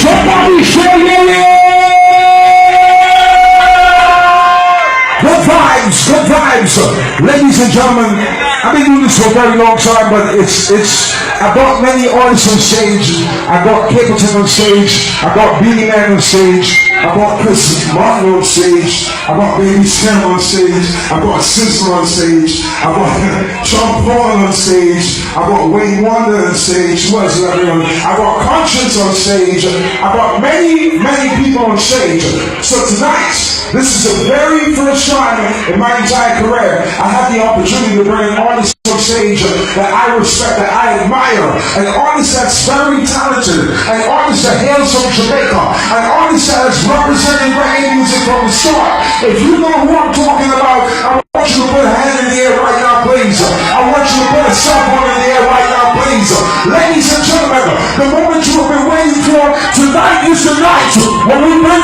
Somebody say yeah! Good vibes, ladies and gentlemen. I've been doing this for a very long time, but I got many artists on stage. I got Capleton on stage. I got Beanie Man on stage. I got Chris Martin on stage. I got Baby Sam on stage. I got Sister on stage. I got Sean Paul on stage. I got Wayne Wonder on stage. Who else is everyone? I got Conscience on stage. I got many people on stage. So tonight, this is the very first time in my entire career I had the opportunity to bring artists on stage that I respect, that I admire, an artist that's very talented, an artist that hails from Jamaica, an artist that has represented reggae music from the start. If you know who I'm talking about, I want you to put a hand in the air right now, please. I want you to put a cell phone in the air right now, please. Ladies and gentlemen, the moment you have been waiting for, tonight is the night when we bring